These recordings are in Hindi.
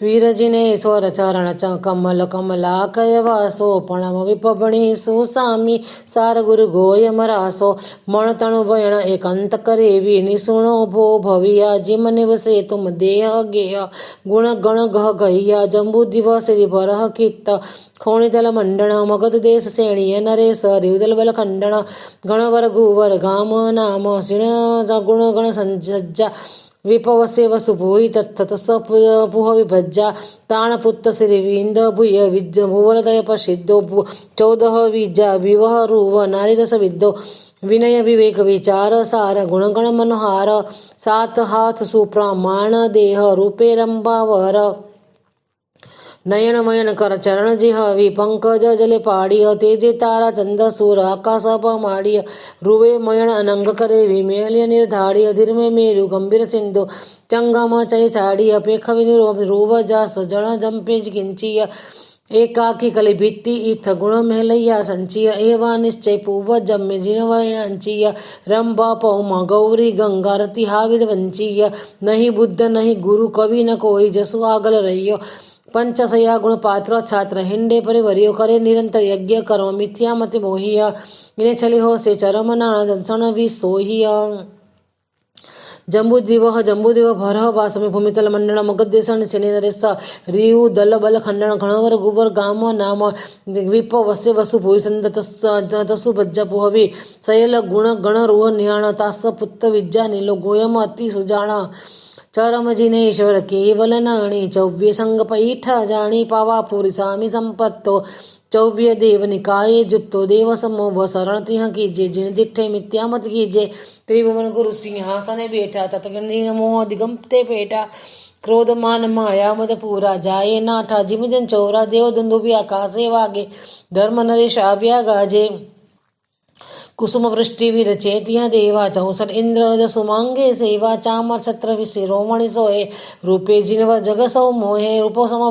वीरजिनेश्वर चरण कमल कमलाकय वासो प्रणम विपबणी सुसामी सार गुरु गोयम रासो मण तणु वयण एकांत करेवी निसुणो भो भविया जिम निवसे तुम देह गेय गुण गण गह गहिया जम्बू दिव श्री बरह कित्त खोणिदल मंडन मगध देश सेणीय नरेश रिवदल बल खंडन गणवर गुवर गाम नाम सिण गुण गण संज्जा विपवसे वसुभूई तत्थतस पुह विभज्जा ताणपुत्त श्रीविंद भूय विज भुवरदय प्रसिद्धो चौदह विजा विवह रुव नारीरस विद्दो विनय विवेक विचार सार गुणगण मनोहार सात हाथ सुप्रामाण देह रूपे रंबावर नयन मयन कर चरण जिहवी पंकज जले पाड़िय तेजे तारा चंद सूर आकाश माड़िय रुवे मयन अनंग करे विमेल्य निर्धाड़िय धीर्मे मेरु गंभीर सिंधु चंगम चय चाड़िय पेख विनिरूव जास जन जंपे किंचिय एकाकी कलि भित्ति इथ गुण मेलैया संचिय एवा निश्चय पूव जम्मे जिनवरंचिय रंभा पौमा गौरी गंगा रति हाविद वंचिय नहीं बुद्ध नहीं गुरु कवि न कोई जसु आगल रहियो पंचसया गुण पात्र छात्र हिंडे परिवरियो करे निरंतर यज्ञ कर्म मिथ्या मति मोहिया इन्हें छले हो से चरम नाण दंसन भी सोहिया जम्बूदिव भरह वासमी भूमितल मंडल मगदेशन शनि नरेश रियु दल बल खंडन घणवर गुवर गाम नाम विप वस्य वसु भूषण तसु बज्जा पुहवी सयल गुण गण रुह निहाण तास पुत्त विद्या नीलो गोयम अति सुजाण चरम जिनेश्वर केवल नाणी चौव्य संग पैठ जाणी पावा पूरी सामी संपत्तो चौव्य देव निकाये जुत्तो देव समूह शरण तिह कीजे जिन दिठे मिथ्या मत कीजे त्रिभुवन गुरु सिंहासने बैठा तत्गनि मोह दिगंते पेटा क्रोध मान माया मद पूरा जाये नाठा जिम जन चौरा देव दुंदुबी आकाशे वागे धर्म नरेश आव्या गाजे कुसुम वृष्टि विरचेतिया देवा 64 इंद्र सुमांगे सेवा चामर छत्र विशिरोमणि सोए रूपे जिनवर जग सौ मोहे रूपो सम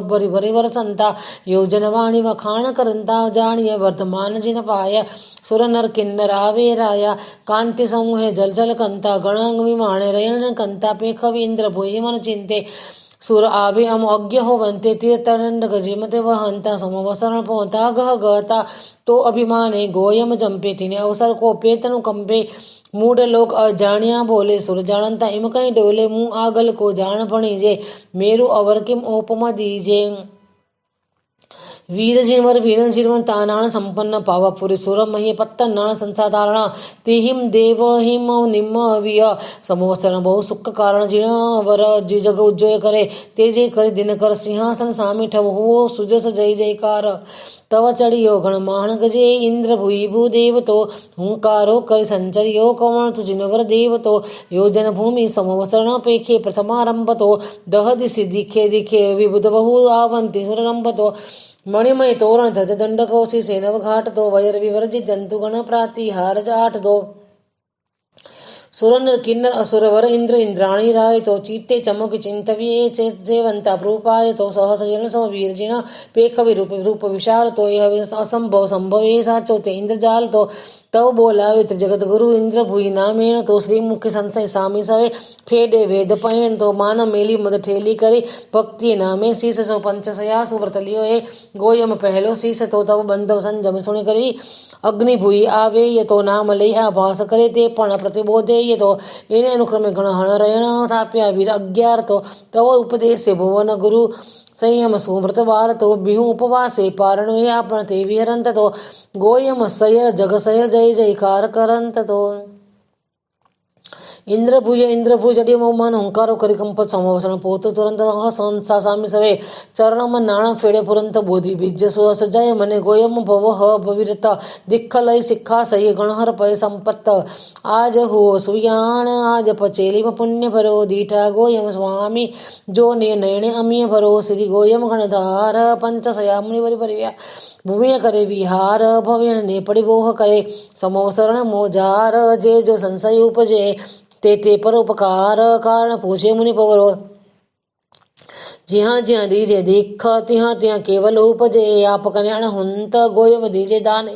बरि बरि वर संता योजन वाणी वखाण करंता जानिय वर्तमान जिन पाय सुर नर किन्नर आवे राया कांति समूहे जल जल कंता गणांग विमाणे रयन कंता पेखवि इंद्र भूय मन चिंते सुर आवे अम अज्ञ होवंते तीर्थंड गजिमते वहंता समवसरण पोता गह गहता तो अभिमाने गोयम जंपे तिने अवसर को पेतनु कंपे मूड लोक अजाणिया बोले सुर जानता इम कहीं डोले मुँह आगल को जान पणीजे मेरु अवर किम ओपमा दीजे वीर जिनवर वीण जिनवर तानाण संपन्न पावापुरी सुर मह्य पत्तनाण संसाधारण तिहिम देव हिम निम विय समोसरण बहु सुख कारण जिण वर जग उज्जय करे तेजे करे दिन कर सिंहासन सामी ठव हो सुजस जय जयकार तव चढ़ियो गण मान गजे इंद्र भूई भूदेव तो हुंकारो कर संचरियो कवण तु जिनवर देव तो योजन भूमि समवसरण पेखे प्रथमारंभ तो दह दिशि दिखे दिखे विबुध बहु आवंति सुररंभ तो मणिमय तोरण ध्वज दंड कौशी सेनव घाट दो वयर विवर्जित जंतुगण प्रातिहार जाट दो सुरन किन्नर असुरवर इंद्र इंद्राणी राय तो चीते चमक चिंतविये सेवंता प्रूपाय तो सहस सम वीरजिण पेख रूप विशाल तो यह असंभव संभवे साचो ते इंद्रजाल तो तव बोलावे त्रिजगत गुरु इंद्र भूई नामेण तो श्री मुख्य संशय सामी सवे फेडे वेद पयण तो मान मेली मद ठेली करे भक्ति नामे शीस सो पंचसया सुव्रत लियो है गोयम पहलो शीस तो तव बंधव संजम सुन करी अग्नि भूई आवे ये तो नाम ले आभास करे ते पण प्रतिबोधे ये तो इन अनुक्रमे गण हण रयण थाप्या वीर 11 तो तव उपदेश भुवन गुरु संयम सुव्रत वार तो बिहु उपवासे पारण आपण ते विहरंत तो गोयम सयर जग सय जय जयकार करंत तो इंद्रभुज जडी मोमान ओंकारो करी कंपत समवसन पोत तुरंत संसा सामी सवे चरणम नाण फेडे पुरंत बोधि बीज सो सजाय मने गोयम भव ह भविरत दिक्खलय सिक्खा सही गणहर पय संपत्त आज हो सुयाण आज पचेली पुण्य भरो दीठा गोयम स्वामी जो ने नयने अमीय भरो श्री गोयम गणधार पंचसया मुनि बरि परिव्या भूमि करे विहार भव्य ने पड़ि बोह करे समोसरण मोजार जे जो संशय उपजे ते परोपकार कारण पूछे मुनि पवरो જ્યાં દીજે દીખ ત્યાં કેવલ ઉપજે આપ કલ્યાણ હુંત ગોયમ દીજે દાને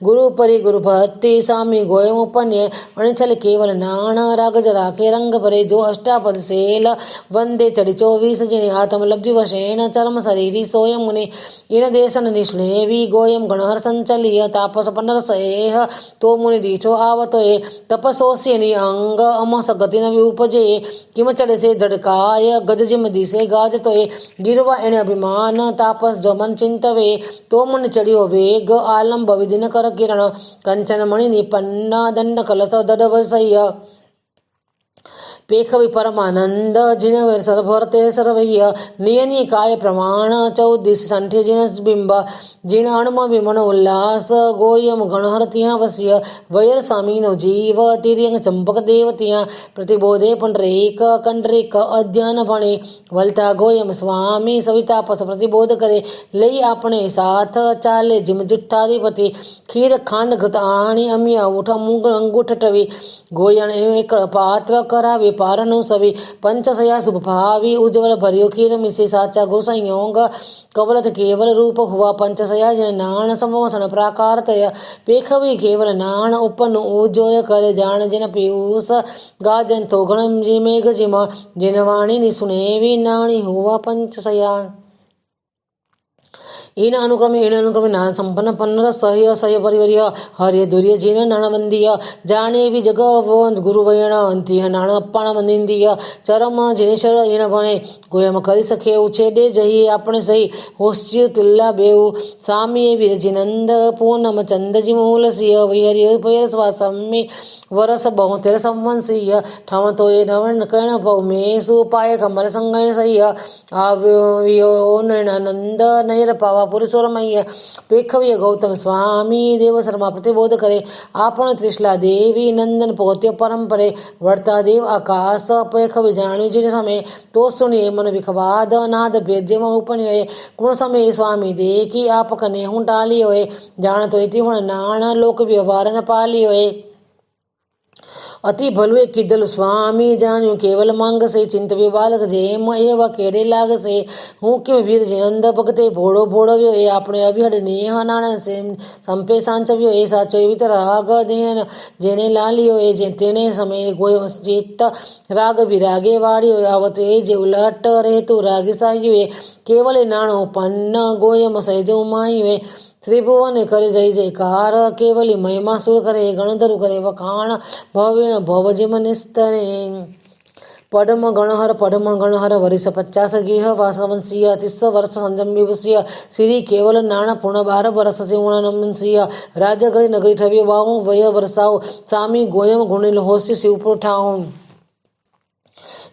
ગુરુ પરી ગુરુ ભક્તિ સામી ગોયમ ઉપન્ય અણછલ કેવલ નાણ રાગજ રાખે રંગ ભરે જો અષ્ટાપદ શેલ વંદે ચડી 24 જેને આત્મ લબ્ધિ વશેન ચરમ શરીરી સોયમ મુનિ ઇન દેશન નિષ્ણેવી ગોયમ ગણહર સંચલિય તાપસ પંદર સહેહ તો મુનિ દીઠો આવતો એ તપસોસ્યની અંગ અમસ ગતિ નવી ઉપજે કિમ ચડે સે ધડકાય ગજ जिम दिसे गाजतो ए गिरवा एने अभिमान तापस जमन चिंतवे तो मुन चढ़ियो वेग आलंब विदिन कर किरण कंचन मणि निपन्न दंड कलश दडवसय्य पेखवी परमानंद जिनवर सरभरते सरवैय नियनी काय प्रमाण 14 संठे जिन बिंब जिन अणुम विमन उल्लास गोयम गणहर तिया वस्य वयर स्वामीनो जीव तिर्यंग चंपक देव तिया प्रतिबोधे पंडरीक कंडरीक अध्ययन भणे वलता गोयम स्वामी सवितापस प्रतिबोध करे लई अपने साथ चाले जिम जुट्ठाधिपति खीर खांड घृत आणी अमिया उठ मुंग अंगूठ टवी गोयण एक पात्र करावे पारनु सवी पंचसया शुभ भावी उज्ज्वल भरियो खीर मिसे साचा गोसंयोग कवलत केवल रूप हुआ पंचसया जन नाण समवसन प्राकारतय पेखवी केवल नाण उपन उजोय कर जान जिन पीयूष गाजन तो गणम जी मेघ जिम जिन वाणी निसुनेवी नाणी हुआ पंचसया इन अनुक्रमे नान संपन्न पन्नर सह्य सह्य परिवर्य हर्य दुर्य जिन नाणवंदीय जाने भी जग गुरुवयण अंतिह नाण अप्पाण वंदिंदीय चरम जिनेश्वर इन भणे गोयम करी सखे उछेडे जही अपने सही होश्च्य तिल्ला बेऊ स्वामी विरजिनंद पूनम चंद जी मूलसिय वैहर्य पैर स्वासम्मी वरस बहुतेर संवंशीय ठम तो ये नवन कर्ण भौमेशु पाय कमल संगण सह्य आव्यो नंद नैर पावा पुरुषोरमय्य पेखव्य गौतम स्वामी देव शर्मा प्रतिबोध करे आपण त्रिशला देवी नंदन पोत्य परंपरे वर्ता देव आकाश पेखव्य जाणु जिन समय तो सुनिए मन विखवाद नाद भेद्यम उपनिय गुण समय स्वामी देखी आप कने हूँ टाली होए जान तो इति हुण नाण लोक व्यवहार न पाली होए अति भलुए किदल स्वामी जान्यू केवल मांग से चिंत विबालक जेम एव केड़े लाग से हूँ क्यों वीर जिनंद भगते भोड़ो भोड़व्यो ए अपने अभिहड नेह नाणन से संपे सांचव्यो ए साचो वित राग देन जेने लालियो ए जे तेने समय गोयो चित्त राग विरागे वाड़ियो आवत ए जे उलट रहेतु रागी साहियो ए केवल नाणो पन्न गोयम सहज उमायो ए त्रिभुवन करे जय जयकार केवली महिमा सुर करे गणधरु करे वखाण भवेण भवजिम निस्तरे पद्म गणहर वरिष 50 गेह वासवंशीय 30 वर्ष संजम विभूषीय श्री केवल नाण पूर्ण 12 वर्ष से उणनमंशीय राजगरी नगरी ठव्य वाऊ वय वर्षाओ स्वामी गोयम गुणिल होस्य शिवपुर ठाऊ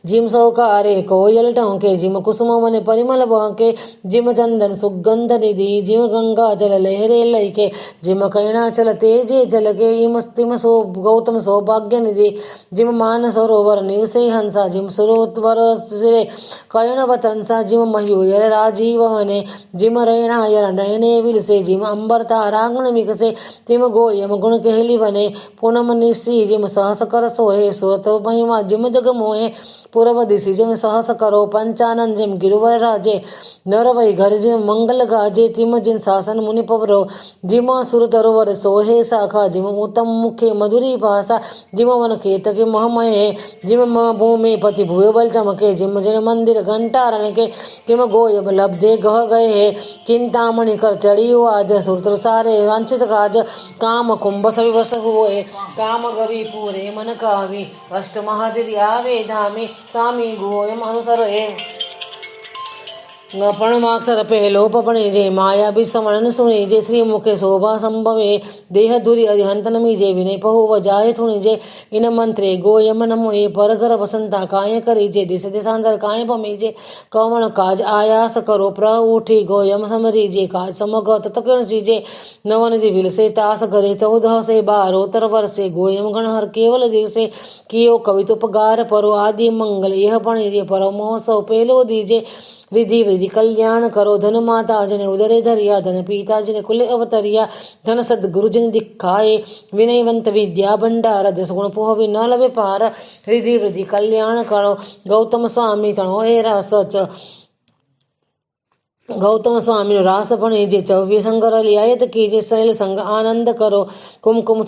जिम सौकारे कोयल टोंके जिम कुसुम मन परिमल बहके जिम चंदन सुगंध निधि जिम गंगा जल लहरे लयके जिम कैणाचल तेजे जलके इम तिम सो गौतम सौभाग्य निधि जिम मान सरोवर निवसे हंसा जिम सुरोत्वर सिरे कैणवतंसा जिम मयूर राजीव वने जिम रैणायर नयने विलसे जिम अंबर तारांगण मिकसे तिम गोयम गुण कहली वने पूनम निशी जिम सहस कर सोहे सुरत महिमा जिम जग मोहे पूर्व दिशि जिम सहस करो पंचानन जिम गिरुवर राजे नर वै घर जिम मंगल गाजे तिम जिन शासन मुनि पवरो जिम सुर तरोवर सोहे शाखा जिम उत्तम मुखे मधुरी भाषा जिम वन केतके महमय जिम भूमि पति भूय बल चमके जिम जिन मंदिर घंटा रणके तिम गोयब लब्धे गह गए चिंतामणि कर चढ़ियो आज सुरतर सारे वांछित काज काम कुंभ सवि वस हुए काम गवि पूरे मन कावी अष्ट महाजिद आवे धामी स्वामी गोयम अनुसरे पणमाक्षर पहलो पपणे जे माया विस्मरण सुने जे श्री मुखे शोभा संभवे देह धुरी अधिहंतन मीजे विनय पहु वजाय थुनि जे इन मंत्रे गोयम नमोए परगर वसंता काय करी जे दिश दिशांतर काय पमीजे कवण काज आयास करो प्र उठी गोयम समरी जे काज समग ततकण सीजे नवन दिविल से तास करे 14 से 12 वर्षे गोयम गणहर केवल दिवसे कियो कवितुपगार परो आदि मंगल यह पणे जे पर महोत्सव पहलो दीजे रिधि विधि कल्याण करो धन माता जने उदरे धरिया धन पीता जने कुल अवतरिया धन सदगुरु जन दिखाए विनयवंत विद्या भंडार 10 गुण पोहवे न लवे पार रिधि विधि कल्याण करो गौतम स्वामी तणो हेरा सच ગૌતમ સ્વામીનો રાસ ભણી જે ચવ્ય શંકર લિયાયત કી જે સહેલ સંગ આનંદ કરો કુમકુમ